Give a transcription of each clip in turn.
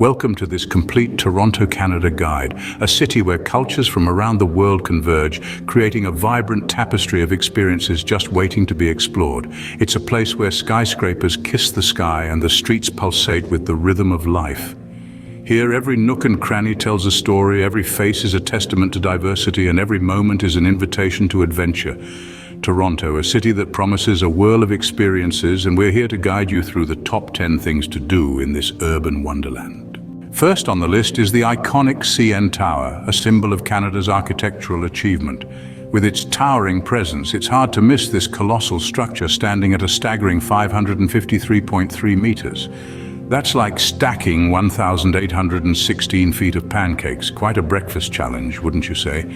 Welcome to this complete Toronto, Canada guide, a city where cultures from around the world converge, creating a vibrant tapestry of experiences just waiting to be explored. It's a place where skyscrapers kiss the sky and the streets pulsate with the rhythm of life. Here, every nook and cranny tells a story, every face is a testament to diversity, and every moment is an invitation to adventure. Toronto, a city that promises a whirl of experiences, and we're here to guide you through the top 10 things to do in this urban wonderland. First on the list is the iconic CN Tower, a symbol of Canada's architectural achievement. With its towering presence, it's hard to miss this colossal structure standing at a staggering 553.3 meters. That's like stacking 1,816 feet of pancakes. Quite a breakfast challenge, wouldn't you say?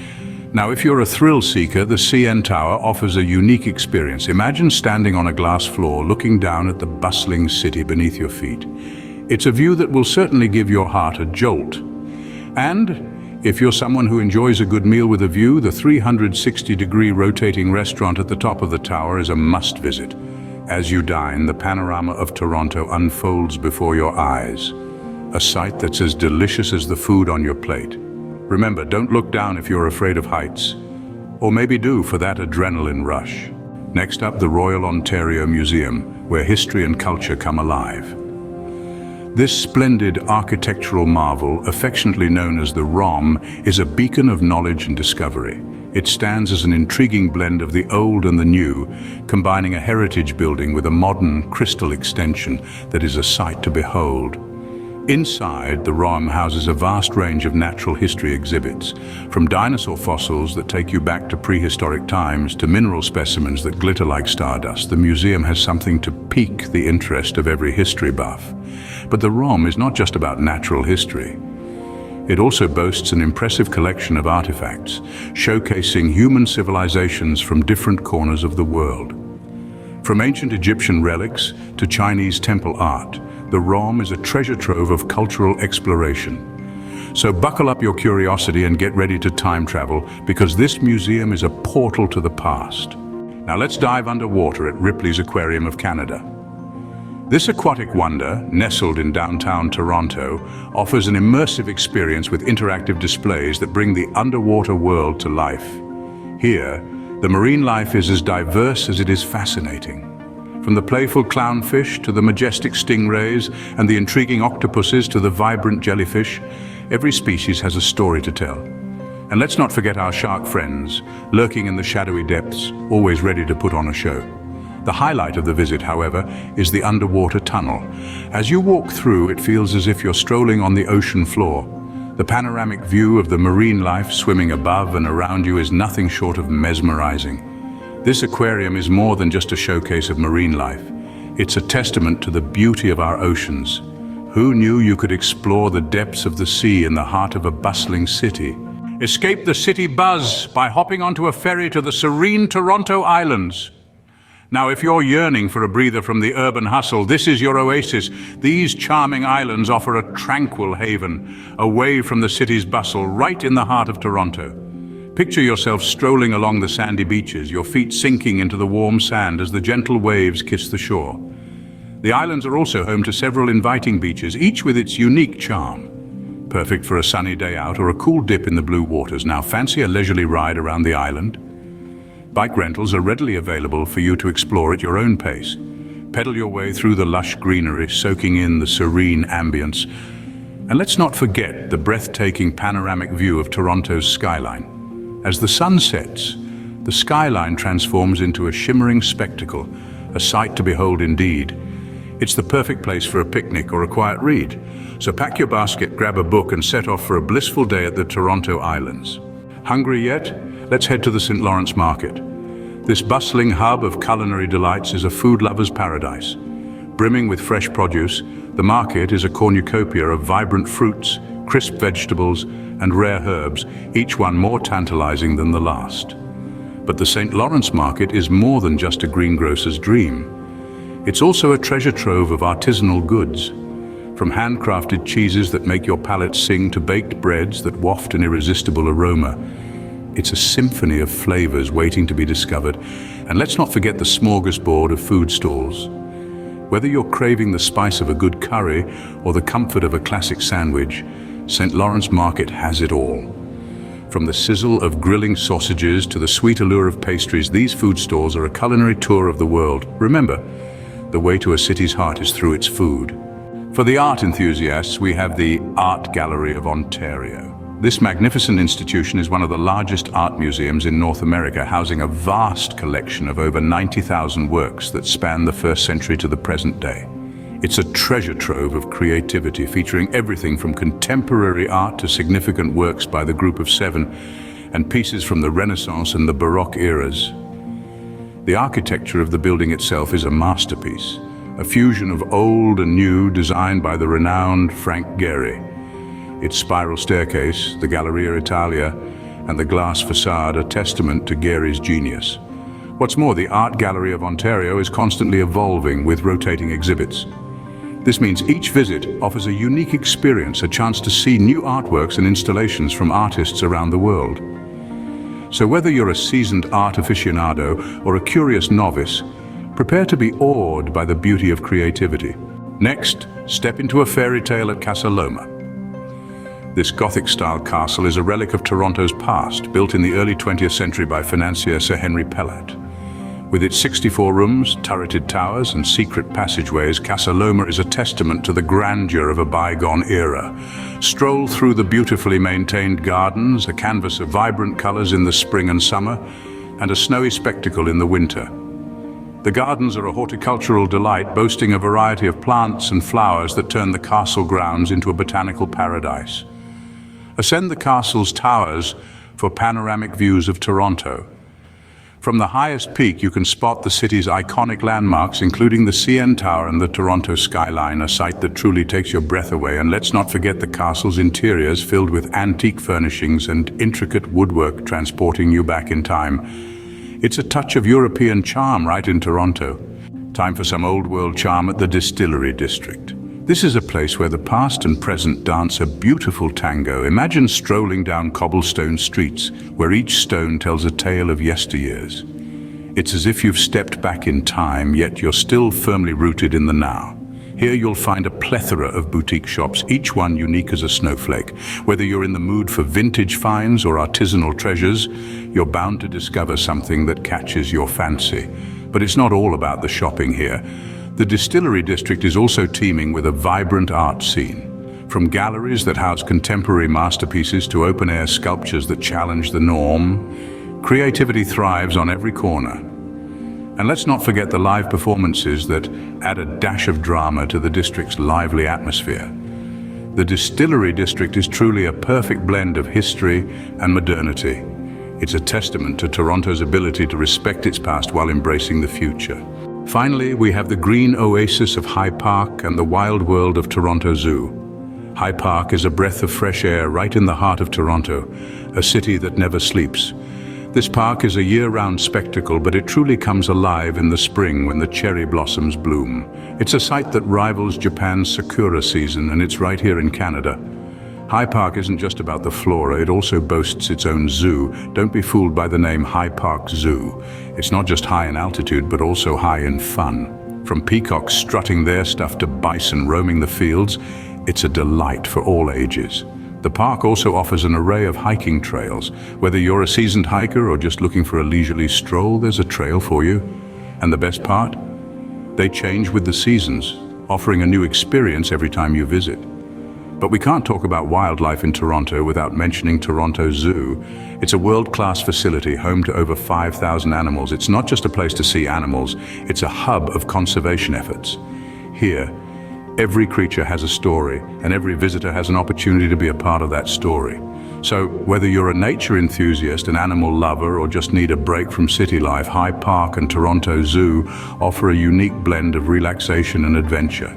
Now, if you're a thrill seeker, the CN Tower offers a unique experience. Imagine standing on a glass floor, looking down at the bustling city beneath your feet. It's a view that will certainly give your heart a jolt. And if you're someone who enjoys a good meal with a view, the 360-degree rotating restaurant at the top of the tower is a must-visit. As you dine, the panorama of Toronto unfolds before your eyes, a sight that's as delicious as the food on your plate. Remember, don't look down if you're afraid of heights. Or maybe do for that adrenaline rush. Next up, the Royal Ontario Museum, where history and culture come alive. This splendid architectural marvel, affectionately known as the ROM, is a beacon of knowledge and discovery. It stands as an intriguing blend of the old and the new, combining a heritage building with a modern crystal extension that is a sight to behold. Inside, the ROM houses a vast range of natural history exhibits, from dinosaur fossils that take you back to prehistoric times to mineral specimens that glitter like stardust. The museum has something to pique the interest of every history buff. But the ROM is not just about natural history. It also boasts an impressive collection of artifacts, showcasing human civilizations from different corners of the world. From ancient Egyptian relics to Chinese temple art, the ROM is a treasure trove of cultural exploration. So buckle up your curiosity and get ready to time travel, because this museum is a portal to the past. Now let's dive underwater at Ripley's Aquarium of Canada. This aquatic wonder, nestled in downtown Toronto, offers an immersive experience with interactive displays that bring the underwater world to life. Here, the marine life is as diverse as it is fascinating. From the playful clownfish to the majestic stingrays and the intriguing octopuses to the vibrant jellyfish, every species has a story to tell. And let's not forget our shark friends, lurking in the shadowy depths, always ready to put on a show. The highlight of the visit, however, is the underwater tunnel. As you walk through, it feels as if you're strolling on the ocean floor. The panoramic view of the marine life swimming above and around you is nothing short of mesmerizing. This aquarium is more than just a showcase of marine life. It's a testament to the beauty of our oceans. Who knew you could explore the depths of the sea in the heart of a bustling city? Escape the city buzz by hopping onto a ferry to the serene Toronto Islands. Now, if you're yearning for a breather from the urban hustle, this is your oasis. These charming islands offer a tranquil haven, away from the city's bustle, right in the heart of Toronto. Picture yourself strolling along the sandy beaches, your feet sinking into the warm sand as the gentle waves kiss the shore. The islands are also home to several inviting beaches, each with its unique charm. Perfect for a sunny day out or a cool dip in the blue waters. Now, fancy a leisurely ride around the island? Bike rentals are readily available for you to explore at your own pace. Pedal your way through the lush greenery, soaking in the serene ambience. And let's not forget the breathtaking panoramic view of Toronto's skyline. As the sun sets, the skyline transforms into a shimmering spectacle, a sight to behold indeed. It's the perfect place for a picnic or a quiet read. So pack your basket, grab a book, and set off for a blissful day at the Toronto Islands. Hungry yet? Let's head to the St. Lawrence Market. This bustling hub of culinary delights is a food lover's paradise. Brimming with fresh produce, the market is a cornucopia of vibrant fruits, crisp vegetables, and rare herbs, each one more tantalizing than the last. But the St. Lawrence Market is more than just a greengrocer's dream. It's also a treasure trove of artisanal goods. From handcrafted cheeses that make your palate sing to baked breads that waft an irresistible aroma. It's a symphony of flavors waiting to be discovered. And let's not forget the smorgasbord of food stalls. Whether you're craving the spice of a good curry or the comfort of a classic sandwich, St. Lawrence Market has it all. From the sizzle of grilling sausages to the sweet allure of pastries, these food stalls are a culinary tour of the world. Remember, the way to a city's heart is through its food. For the art enthusiasts, we have the Art Gallery of Ontario. This magnificent institution is one of the largest art museums in North America, housing a vast collection of over 90,000 works that span the 1st century to the present day. It's a treasure trove of creativity, featuring everything from contemporary art to significant works by the Group of Seven and pieces from the Renaissance and the Baroque eras. The architecture of the building itself is a masterpiece, a fusion of old and new designed by the renowned Frank Gehry. Its spiral staircase, the Galleria Italia, and the glass facade are testament to Gehry's genius. What's more, the Art Gallery of Ontario is constantly evolving with rotating exhibits. This means each visit offers a unique experience, a chance to see new artworks and installations from artists around the world. So whether you're a seasoned art aficionado or a curious novice, prepare to be awed by the beauty of creativity. Next, step into a fairy tale at Casa Loma. This Gothic-style castle is a relic of Toronto's past, built in the early 20th century by financier Sir Henry Pellat. With its 64 rooms, turreted towers, and secret passageways, Casa Loma is a testament to the grandeur of a bygone era. Stroll through the beautifully maintained gardens, a canvas of vibrant colors in the spring and summer, and a snowy spectacle in the winter. The gardens are a horticultural delight, boasting a variety of plants and flowers that turn the castle grounds into a botanical paradise. Ascend the castle's towers for panoramic views of Toronto. From the highest peak, you can spot the city's iconic landmarks, including the CN Tower and the Toronto skyline, a sight that truly takes your breath away. And let's not forget the castle's interiors, filled with antique furnishings and intricate woodwork transporting you back in time. It's a touch of European charm right in Toronto. Time for some old world charm at the Distillery District. This is a place where the past and present dance a beautiful tango. Imagine strolling down cobblestone streets, where each stone tells a tale of yesteryears. It's as if you've stepped back in time, yet you're still firmly rooted in the now. Here you'll find a plethora of boutique shops, each one unique as a snowflake. Whether you're in the mood for vintage finds or artisanal treasures, you're bound to discover something that catches your fancy. But it's not all about the shopping here. The Distillery District is also teeming with a vibrant art scene. From galleries that house contemporary masterpieces to open-air sculptures that challenge the norm, creativity thrives on every corner. And let's not forget the live performances that add a dash of drama to the district's lively atmosphere. The Distillery District is truly a perfect blend of history and modernity. It's a testament to Toronto's ability to respect its past while embracing the future. Finally, we have the green oasis of High Park and the wild world of Toronto Zoo. High Park is a breath of fresh air right in the heart of Toronto, a city that never sleeps. This park is a year-round spectacle, but it truly comes alive in the spring when the cherry blossoms bloom. It's a sight that rivals Japan's sakura season, and it's right here in Canada. High Park isn't just about the flora, it also boasts its own zoo. Don't be fooled by the name High Park Zoo. It's not just high in altitude, but also high in fun. From peacocks strutting their stuff to bison roaming the fields, it's a delight for all ages. The park also offers an array of hiking trails. Whether you're a seasoned hiker or just looking for a leisurely stroll, there's a trail for you. And the best part? They change with the seasons, offering a new experience every time you visit. But we can't talk about wildlife in Toronto without mentioning Toronto Zoo. It's a world-class facility home to over 5,000 animals. It's not just a place to see animals, it's a hub of conservation efforts. Here, every creature has a story, and every visitor has an opportunity to be a part of that story. So, whether you're a nature enthusiast, an animal lover, or just need a break from city life, High Park and Toronto Zoo offer a unique blend of relaxation and adventure.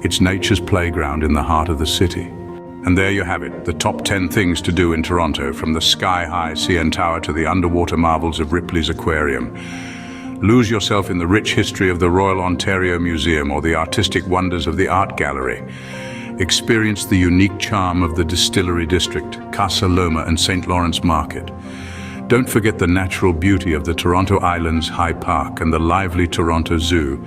It's nature's playground in the heart of the city. And there you have it, the top 10 things to do in Toronto, from the sky-high CN Tower to the underwater marvels of Ripley's Aquarium. Lose yourself in the rich history of the Royal Ontario Museum or the artistic wonders of the Art Gallery. Experience the unique charm of the Distillery District, Casa Loma and St. Lawrence Market. Don't forget the natural beauty of the Toronto Island's High Park and the lively Toronto Zoo.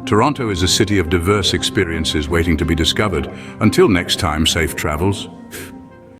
Toronto is a city of diverse experiences waiting to be discovered. Until next time, safe travels.